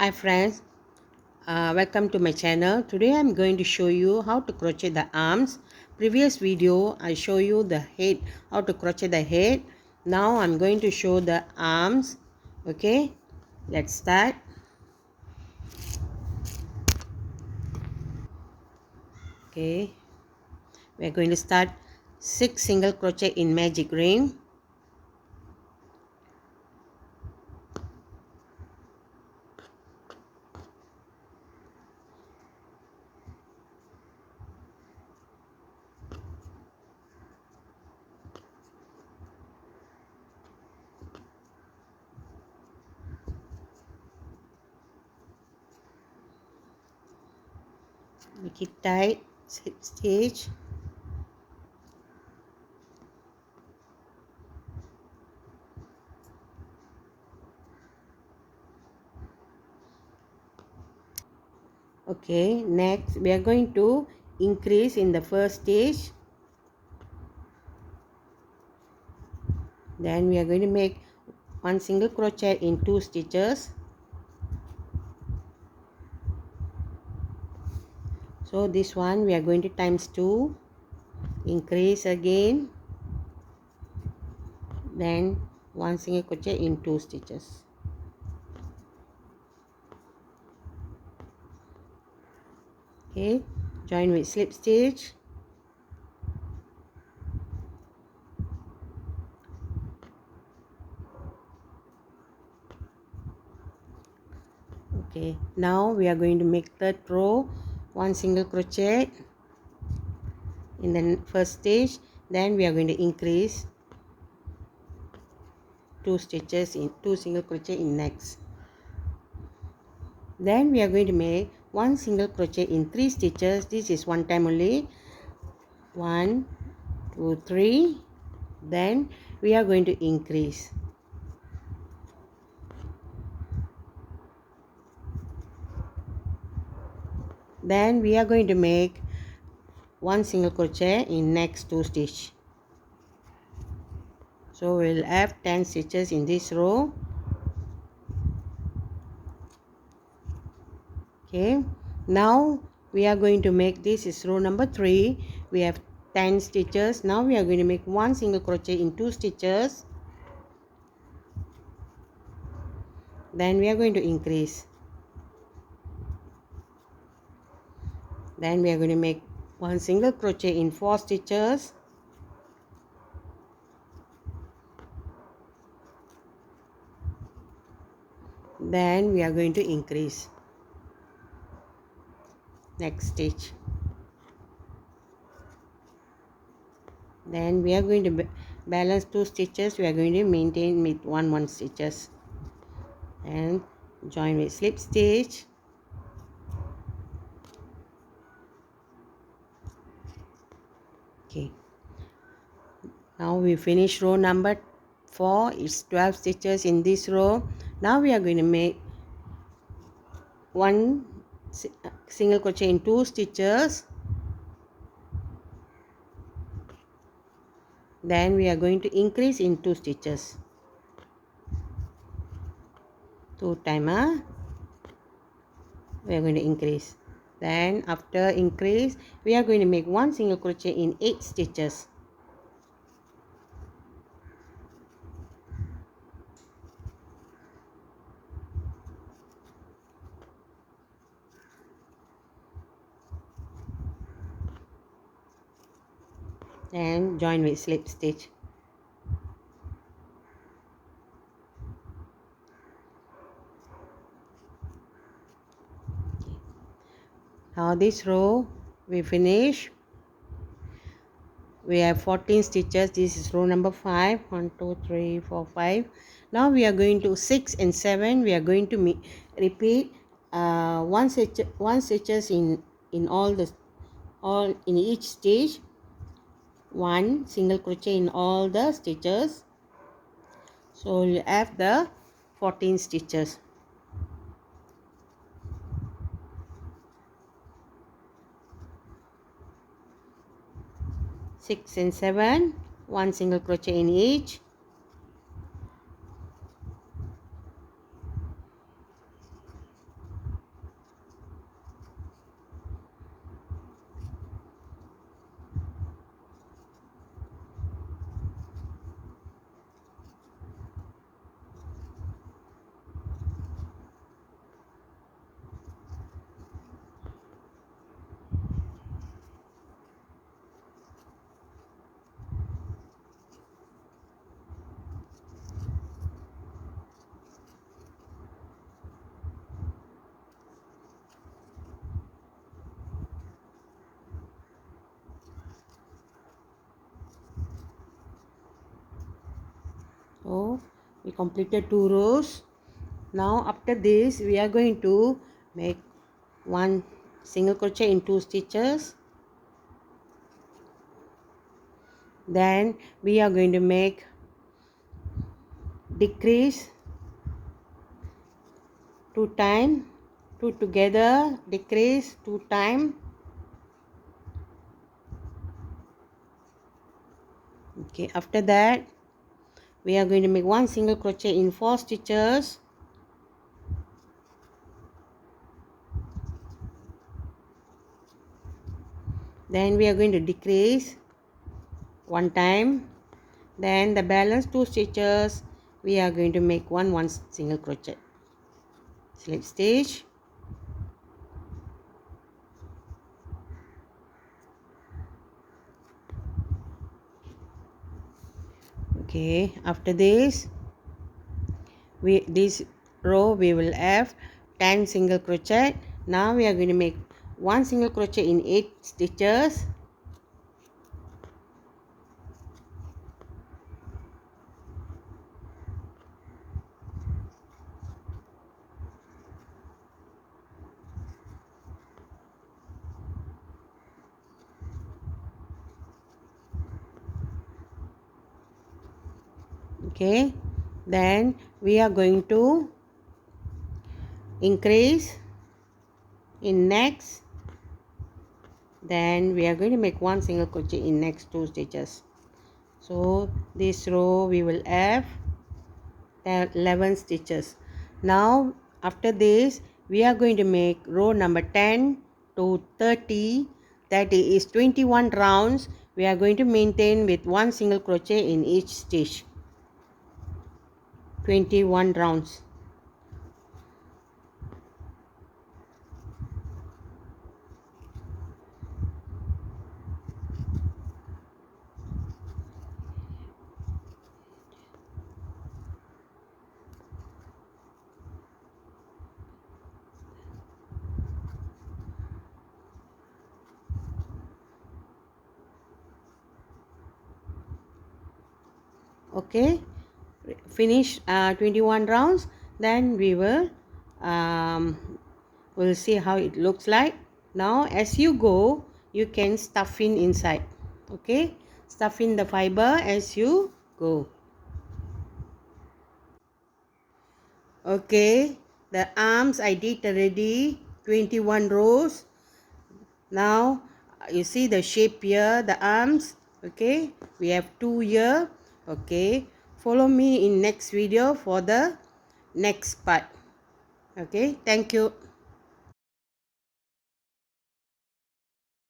Hi friends, welcome to my channel. Today I'm going to show you how to crochet the arms. Previous video I show you the head, how to crochet the head. Now I'm going to show the arms. Okay, let's start. Okay, we're going to start 6 single crochet in magic ring. Make it tight, slip stitch. Okay, next we are going to increase in the first stitch. Then we are going to make one single crochet in 2 stitches. So this one we are going to times 2, increase again, then one single crochet in 2 stitches. Okay, join with slip stitch. Okay, now we are going to make third row, one single crochet in the first stitch, then we are going to increase 2 stitches in 2 single crochet in next. Then we are going to make one single crochet in 3 stitches. This is one time only. 1 2 3. Then we are going to increase. Then we are going to make one single crochet in next 2 stitch. So we'll have 10 stitches in this row. Okay, now we are going to make, this is row number 3. We have 10 stitches. Now we are going to make one single crochet in 2 stitches. Then we are going to increase. Then we are going to make one single crochet in 4 stitches. Then we are going to increase next stitch. Then we are going to balance 2 stitches. We are going to maintain with 1 stitches and join with slip stitch. Okay, now we finish row number 4. It's 12 stitches in this row. Now we are going to make one single crochet in 2 stitches. Then we are going to increase in 2 stitches. 2 times we are going to increase. Then after increase we are going to make one single crochet in 8 stitches. And join with slip stitch. Now this row we finish. We have 14 stitches. This is row number 5. 1 2 3 4 5. Now we are going to 6 and 7. We are going to repeat one stitches in all in each stitch. One single crochet in all the stitches. So you have the 14 stitches. Six and 7, one single crochet in each. So we completed 2 rows. Now after this we are going to make 1 single crochet in 2 stitches. Then we are going to make decrease 2 times, 2 together, decrease 2 times. Okay, after that we are going to make 1 single crochet in 4 stitches. Then we are going to decrease 1 time. Then the balance 2 stitches we are going to make 1 single crochet. Slip stitch. Okay, after this this row we will have 10 single crochet. Now we are going to make 1 single crochet in 8 stitches. Okay, then we are going to increase in next. Then we are going to make 1 single crochet in next 2 stitches. So this row we will have 11 stitches. Now after this we are going to make row number 10 to 30. That is 21 rounds. We are going to maintain with 1 single crochet in each stitch. 21 rounds. Okay, finish 21 rounds. Then we will we'll see how it looks like. Now as you go you can stuff in inside. Okay, stuff in the fiber as you go. Okay, the arms I did already 21 rows. Now you see the shape here, the arms. Okay, we have 2 here. Okay, follow me in next video for the next part. Okay, thank you.